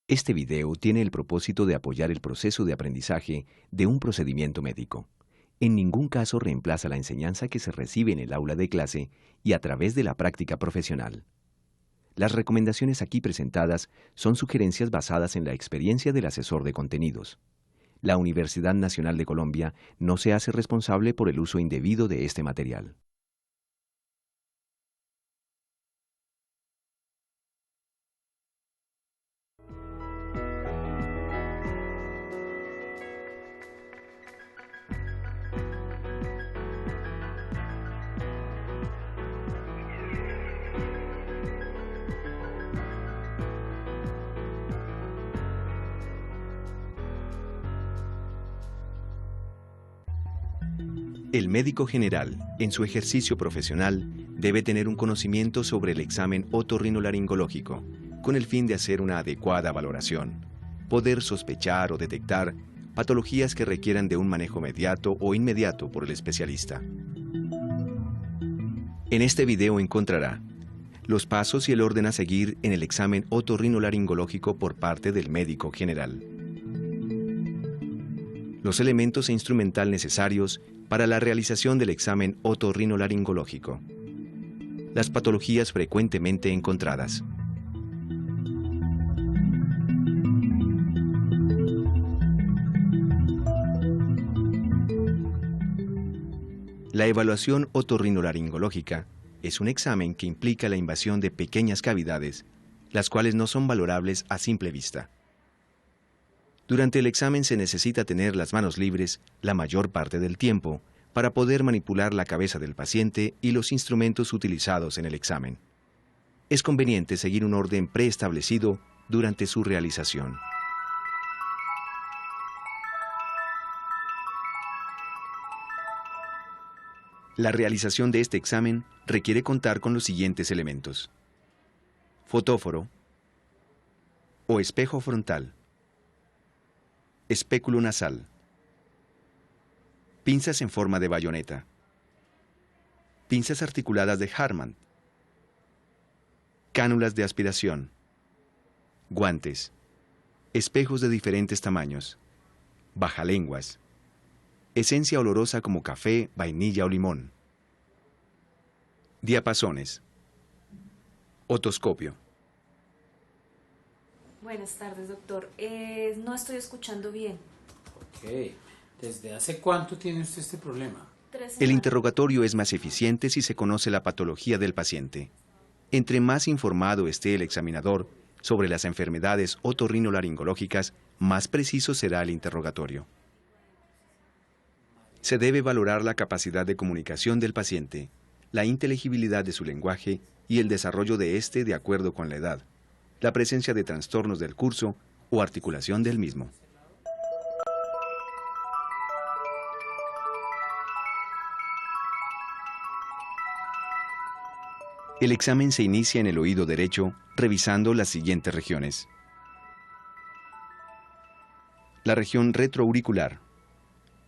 Este video tiene el propósito de apoyar el proceso de aprendizaje de un procedimiento médico. En ningún caso reemplaza la enseñanza que se recibe en el aula de clase y a través de la práctica profesional. Las recomendaciones aquí presentadas son sugerencias basadas en la experiencia del asesor de contenidos. La Universidad Nacional de Colombia no se hace responsable por el uso indebido de este material. El médico general, en su ejercicio profesional, debe tener un conocimiento sobre el examen otorrinolaringológico, con el fin de hacer una adecuada valoración, poder sospechar o detectar patologías que requieran de un manejo mediato o inmediato por el especialista. En este video encontrará los pasos y el orden a seguir en el examen otorrinolaringológico por parte del médico general, los elementos e instrumental necesarios para la realización del examen otorrinolaringológico, las patologías frecuentemente encontradas. La evaluación otorrinolaringológica es un examen que implica la invasión de pequeñas cavidades, las cuales no son valorables a simple vista. Durante el examen se necesita tener las manos libres la mayor parte del tiempo para poder manipular la cabeza del paciente y los instrumentos utilizados en el examen. Es conveniente seguir un orden preestablecido durante su realización. La realización de este examen requiere contar con los siguientes elementos: fotóforo o espejo frontal, espéculo nasal, pinzas en forma de bayoneta, pinzas articuladas de Hartmann, cánulas de aspiración, guantes, espejos de diferentes tamaños, bajalenguas, esencia olorosa como café, vainilla o limón, diapasones, otoscopio. Buenas tardes, doctor. No estoy escuchando bien. Ok. ¿Desde hace cuánto tiene usted este problema? 3 semanas. El interrogatorio es más eficiente si se conoce la patología del paciente. Entre más informado esté el examinador sobre las enfermedades otorrinolaringológicas, más preciso será el interrogatorio. Se debe valorar la capacidad de comunicación del paciente, la inteligibilidad de su lenguaje y el desarrollo de éste de acuerdo con la edad, la presencia de trastornos del curso o articulación del mismo. El examen se inicia en el oído derecho, revisando las siguientes regiones. La región retroauricular.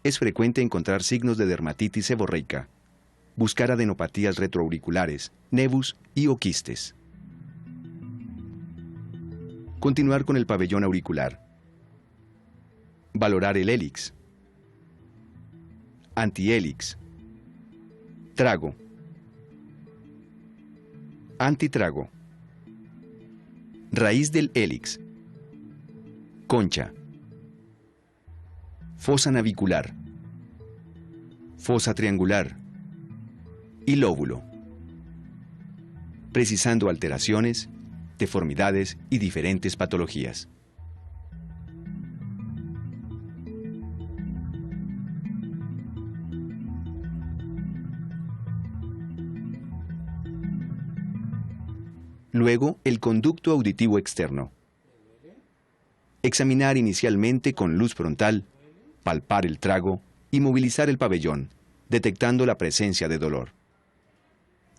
Es frecuente encontrar signos de dermatitis seborreica. Buscar adenopatías retroauriculares, nevus y o quistes. Continuar con el pabellón auricular. Valorar el hélix. Antihélix. Trago. Antitrago. Raíz del hélix. Concha. Fosa navicular. Fosa triangular. Y lóbulo. Precisando alteraciones, deformidades y diferentes patologías. Luego, el conducto auditivo externo. Examinar inicialmente con luz frontal, palpar el trago y movilizar el pabellón, detectando la presencia de dolor.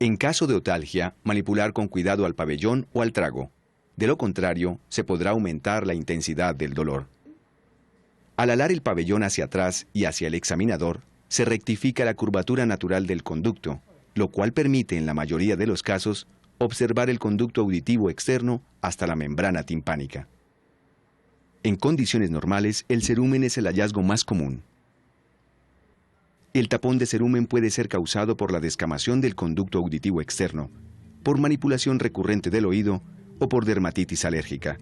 En caso de otalgia, manipular con cuidado al pabellón o al trago. De lo contrario, se podrá aumentar la intensidad del dolor. Al alar el pabellón hacia atrás y hacia el examinador, se rectifica la curvatura natural del conducto, lo cual permite en la mayoría de los casos observar el conducto auditivo externo hasta la membrana timpánica. En condiciones normales, el cerumen es el hallazgo más común. El tapón de cerumen puede ser causado por la descamación del conducto auditivo externo, por manipulación recurrente del oído o por dermatitis alérgica.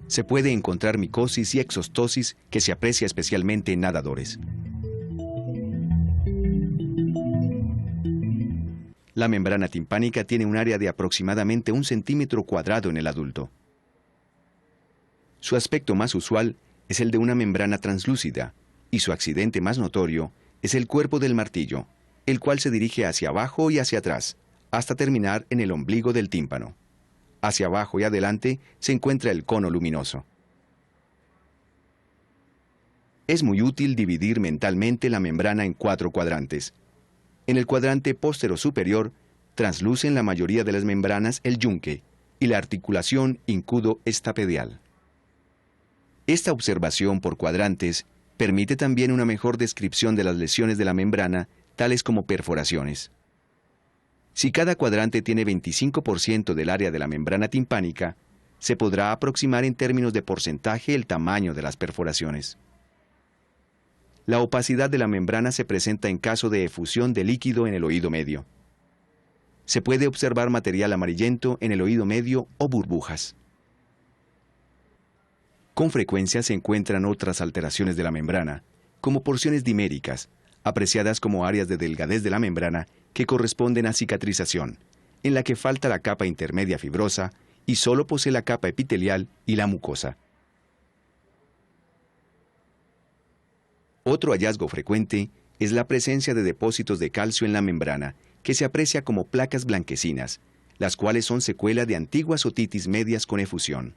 Se puede encontrar micosis y exostosis que se aprecia especialmente en nadadores. La membrana timpánica tiene un área de aproximadamente 1 centímetro cuadrado en el adulto. Su aspecto más usual es el de una membrana translúcida, y su accidente más notorio es el cuerpo del martillo, el cual se dirige hacia abajo y hacia atrás, hasta terminar en el ombligo del tímpano. Hacia abajo y adelante se encuentra el cono luminoso. Es muy útil dividir mentalmente la membrana en 4 cuadrantes. En el cuadrante póstero-superior translucen la mayoría de las membranas el yunque y la articulación incudo-estapedial. Esta observación por cuadrantes permite también una mejor descripción de las lesiones de la membrana, tales como perforaciones. Si cada cuadrante tiene 25% del área de la membrana timpánica, se podrá aproximar en términos de porcentaje el tamaño de las perforaciones. La opacidad de la membrana se presenta en caso de efusión de líquido en el oído medio. Se puede observar material amarillento en el oído medio o burbujas. Con frecuencia se encuentran otras alteraciones de la membrana, como porciones diméricas, apreciadas como áreas de delgadez de la membrana que corresponden a cicatrización, en la que falta la capa intermedia fibrosa y solo posee la capa epitelial y la mucosa. Otro hallazgo frecuente es la presencia de depósitos de calcio en la membrana, que se aprecia como placas blanquecinas, las cuales son secuela de antiguas otitis medias con efusión.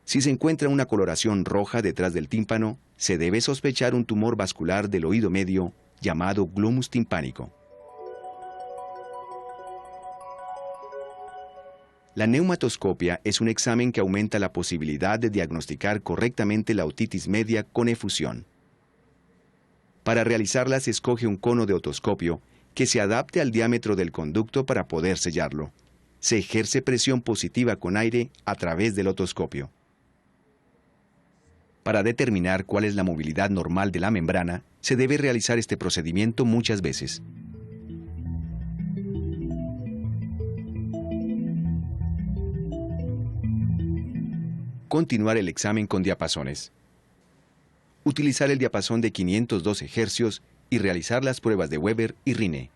Si se encuentra una coloración roja detrás del tímpano, se debe sospechar un tumor vascular del oído medio llamado glomus timpánico. La neumatoscopia es un examen que aumenta la posibilidad de diagnosticar correctamente la otitis media con efusión. Para realizarla se escoge un cono de otoscopio que se adapte al diámetro del conducto para poder sellarlo. Se ejerce presión positiva con aire a través del otoscopio. Para determinar cuál es la movilidad normal de la membrana, se debe realizar este procedimiento muchas veces. Continuar el examen con diapasones. Utilizar el diapasón de 512 Hz y realizar las pruebas de Weber y Rinne.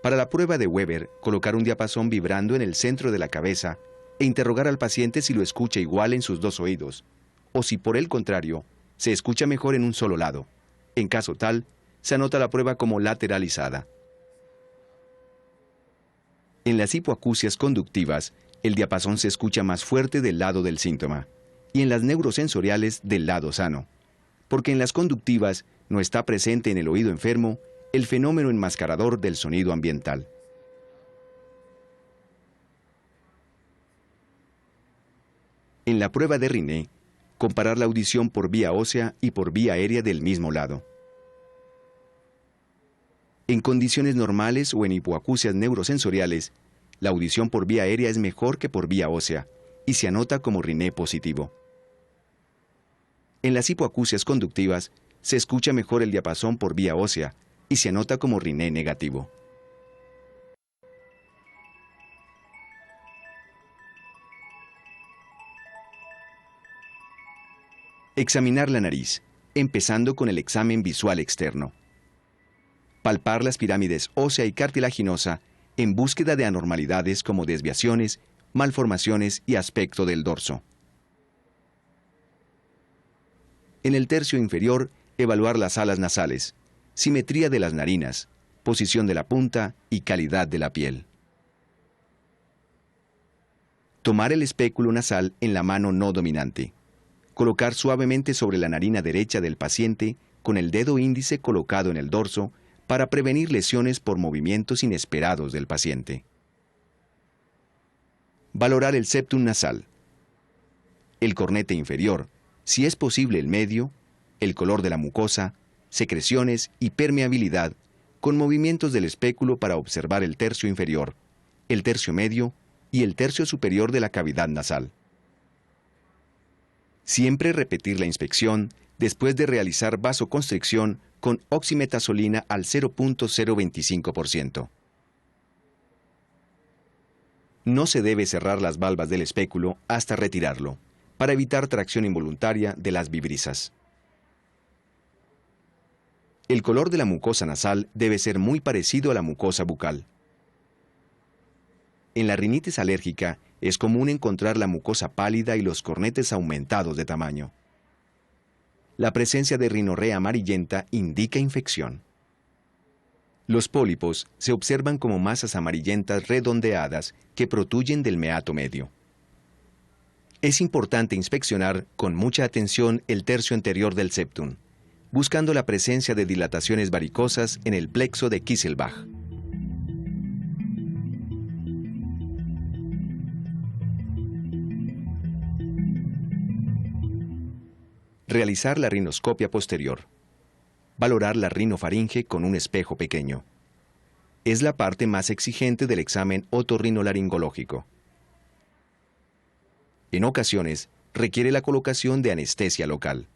Para la prueba de Weber, colocar un diapasón vibrando en el centro de la cabeza e interrogar al paciente si lo escucha igual en sus 2 oídos, o si por el contrario, se escucha mejor en un solo lado. En caso tal, se anota la prueba como lateralizada. En las hipoacusias conductivas, el diapasón se escucha más fuerte del lado del síntoma, y en las neurosensoriales del lado sano, porque en las conductivas no está presente en el oído enfermo el fenómeno enmascarador del sonido ambiental. En la prueba de Rinne, comparar la audición por vía ósea y por vía aérea del mismo lado. En condiciones normales o en hipoacusias neurosensoriales, la audición por vía aérea es mejor que por vía ósea y se anota como Rinne positivo. En las hipoacusias conductivas, se escucha mejor el diapasón por vía ósea y se anota como Rinne negativo. Examinar la nariz, empezando con el examen visual externo. Palpar las pirámides ósea y cartilaginosa en búsqueda de anormalidades como desviaciones, malformaciones y aspecto del dorso. En el tercio inferior, evaluar las alas nasales, simetría de las narinas, posición de la punta y calidad de la piel. Tomar el espéculo nasal en la mano no dominante. Colocar suavemente sobre la narina derecha del paciente con el dedo índice colocado en el dorso para prevenir lesiones por movimientos inesperados del paciente. Valorar el septum nasal. El cornete inferior, si es posible el medio, el color de la mucosa, secreciones y permeabilidad, con movimientos del espéculo para observar el tercio inferior, el tercio medio y el tercio superior de la cavidad nasal. Siempre repetir la inspección después de realizar vasoconstricción con oximetazolina al 0.025%. No se debe cerrar las valvas del espéculo hasta retirarlo, para evitar tracción involuntaria de las vibrisas. El color de la mucosa nasal debe ser muy parecido a la mucosa bucal. En la rinitis alérgica es común encontrar la mucosa pálida y los cornetes aumentados de tamaño. La presencia de rinorrea amarillenta indica infección. Los pólipos se observan como masas amarillentas redondeadas que protuyen del meato medio. Es importante inspeccionar con mucha atención el tercio anterior del septum, buscando la presencia de dilataciones varicosas en el plexo de Kisselbach. Realizar la rinoscopia posterior. Valorar la rinofaringe con un espejo pequeño. Es la parte más exigente del examen otorrinolaringológico. En ocasiones, requiere la colocación de anestesia local.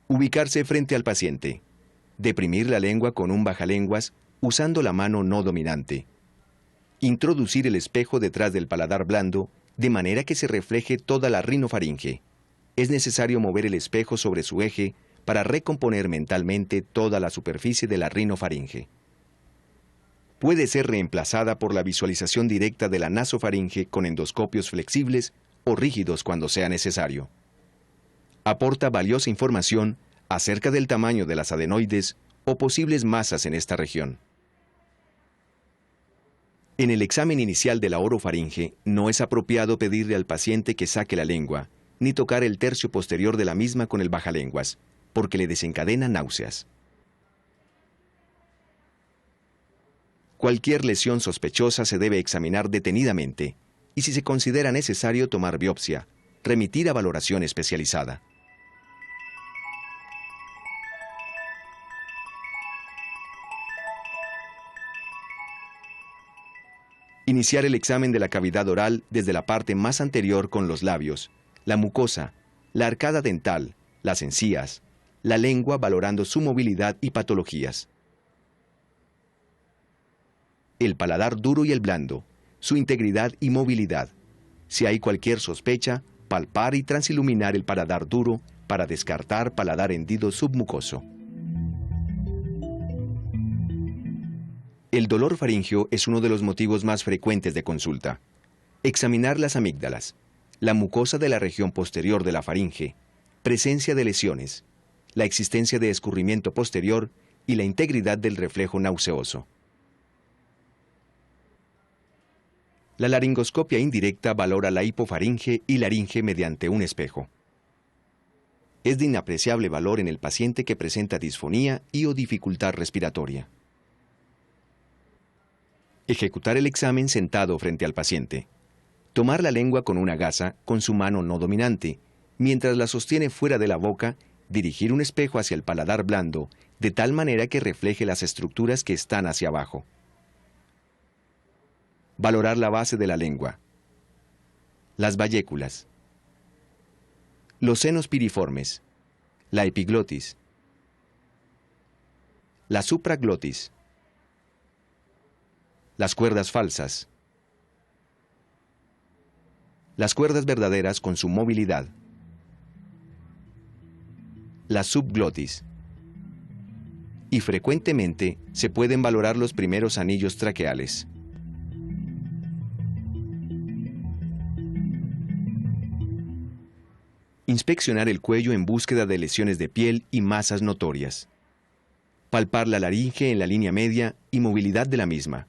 Ubicarse frente al paciente. Deprimir la lengua con un bajalenguas usando la mano no dominante. Introducir el espejo detrás del paladar blando de manera que se refleje toda la rinofaringe. Es necesario mover el espejo sobre su eje para recomponer mentalmente toda la superficie de la rinofaringe. Puede ser reemplazada por la visualización directa de la nasofaringe con endoscopios flexibles o rígidos cuando sea necesario. Aporta valiosa información acerca del tamaño de las adenoides o posibles masas en esta región. En el examen inicial de la orofaringe no es apropiado pedirle al paciente que saque la lengua, ni tocar el tercio posterior de la misma con el bajalenguas, porque le desencadena náuseas. Cualquier lesión sospechosa se debe examinar detenidamente y, si se considera necesario, tomar biopsia, remitir a valoración especializada. Iniciar el examen de la cavidad oral desde la parte más anterior con los labios, la mucosa, la arcada dental, las encías, la lengua valorando su movilidad y patologías. El paladar duro y el blando, su integridad y movilidad. Si hay cualquier sospecha, palpar y transiluminar el paladar duro para descartar paladar hendido submucoso. El dolor faríngeo es uno de los motivos más frecuentes de consulta. Examinar las amígdalas, la mucosa de la región posterior de la faringe, presencia de lesiones, la existencia de escurrimiento posterior y la integridad del reflejo nauseoso. La laringoscopia indirecta valora la hipofaringe y laringe mediante un espejo. Es de inapreciable valor en el paciente que presenta disfonía y o dificultad respiratoria. Ejecutar el examen sentado frente al paciente. Tomar la lengua con una gasa con su mano no dominante, mientras la sostiene fuera de la boca, dirigir un espejo hacia el paladar blando, de tal manera que refleje las estructuras que están hacia abajo. Valorar la base de la lengua. Las bayéculas. Los senos piriformes. La epiglotis. La supraglotis. Las cuerdas falsas. Las cuerdas verdaderas con su movilidad. La subglotis. Y frecuentemente se pueden valorar los primeros anillos traqueales. Inspeccionar el cuello en búsqueda de lesiones de piel y masas notorias. Palpar la laringe en la línea media y movilidad de la misma.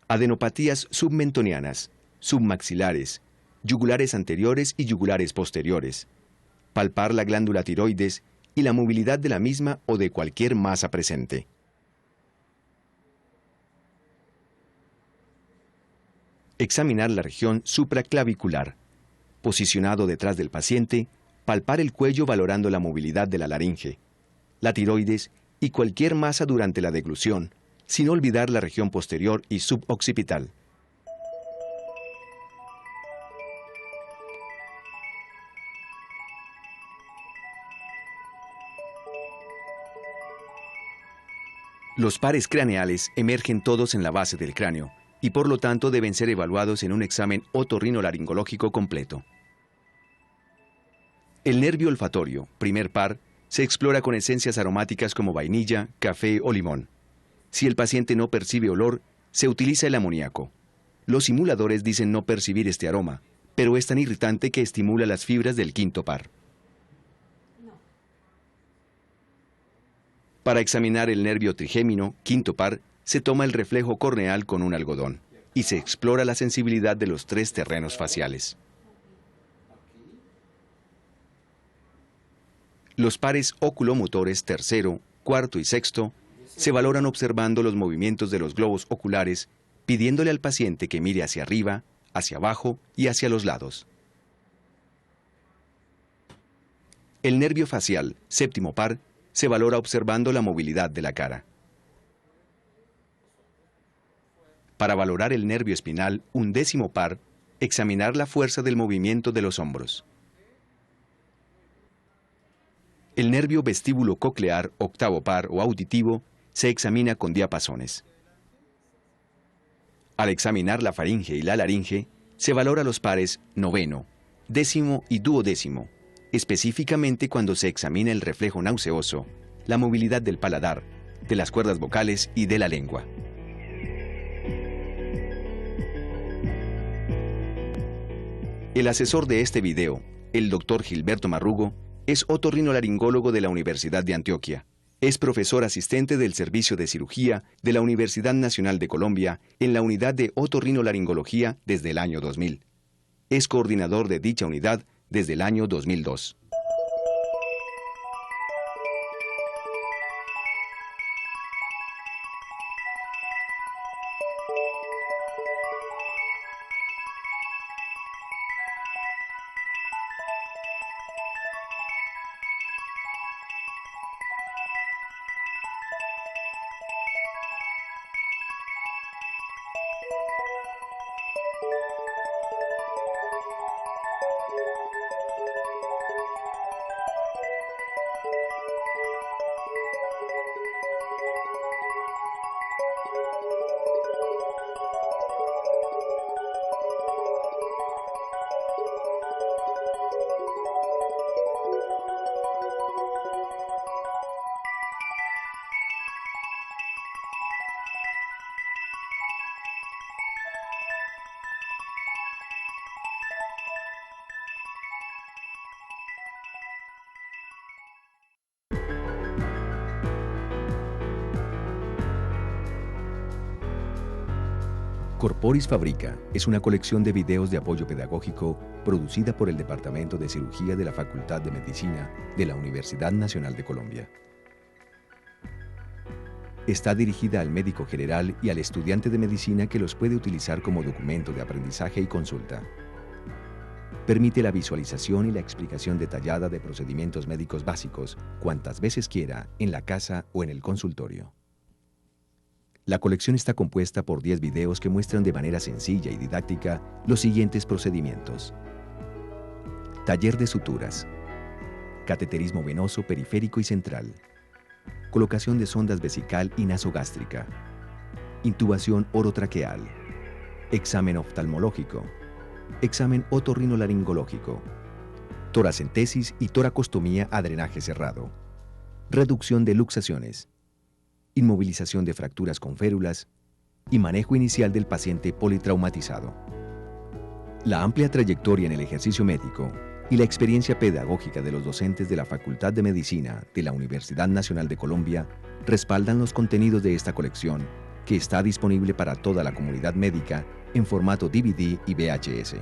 Adenopatías submentonianas, submaxilares, yugulares anteriores y yugulares posteriores. Palpar la glándula tiroides y la movilidad de la misma o de cualquier masa presente. Examinar la región supraclavicular. Posicionado detrás del paciente, palpar el cuello valorando la movilidad de la laringe, la tiroides y cualquier masa durante la deglución, sin olvidar la región posterior y suboccipital. Los pares craneales emergen todos en la base del cráneo y por lo tanto deben ser evaluados en un examen otorrinolaringológico completo. El nervio olfatorio, primer par, se explora con esencias aromáticas como vainilla, café o limón. Si el paciente no percibe olor, se utiliza el amoníaco. Los simuladores dicen no percibir este aroma, pero es tan irritante que estimula las fibras del quinto par. Para examinar el nervio trigémino, quinto par, se toma el reflejo corneal con un algodón y se explora la sensibilidad de los tres terrenos faciales. Los pares oculomotores tercero, cuarto y sexto se valoran observando los movimientos de los globos oculares, pidiéndole al paciente que mire hacia arriba, hacia abajo y hacia los lados. El nervio facial, séptimo par, se valora observando la movilidad de la cara. Para valorar el nervio espinal, undécimo par, examinar la fuerza del movimiento de los hombros. El nervio vestíbulo coclear, octavo par o auditivo, se examina con diapasones. Al examinar la faringe y la laringe, se valora los pares noveno, décimo y duodécimo, específicamente cuando se examina el reflejo nauseoso, la movilidad del paladar, de las cuerdas vocales y de la lengua. El asesor de este video, el Dr. Gilberto Marrugo, es otorrinolaringólogo de la Universidad de Antioquia. Es profesor asistente del Servicio de Cirugía de la Universidad Nacional de Colombia en la Unidad de Otorrinolaringología desde el año 2000. Es coordinador de dicha unidad desde el año 2002. Corporis Fabrica es una colección de videos de apoyo pedagógico producida por el Departamento de Cirugía de la Facultad de Medicina de la Universidad Nacional de Colombia. Está dirigida al médico general y al estudiante de medicina que los puede utilizar como documento de aprendizaje y consulta. Permite la visualización y la explicación detallada de procedimientos médicos básicos cuantas veces quiera en la casa o en el consultorio. La colección está compuesta por 10 videos que muestran de manera sencilla y didáctica los siguientes procedimientos. Taller de suturas. Cateterismo venoso periférico y central. Colocación de sondas vesical y nasogástrica. Intubación orotraqueal. Examen oftalmológico. Examen otorrinolaringológico. Toracentesis y toracostomía a drenaje cerrado. Reducción de luxaciones. Inmovilización de fracturas con férulas y manejo inicial del paciente politraumatizado. La amplia trayectoria en el ejercicio médico y la experiencia pedagógica de los docentes de la Facultad de Medicina de la Universidad Nacional de Colombia respaldan los contenidos de esta colección, que está disponible para toda la comunidad médica en formato DVD y VHS.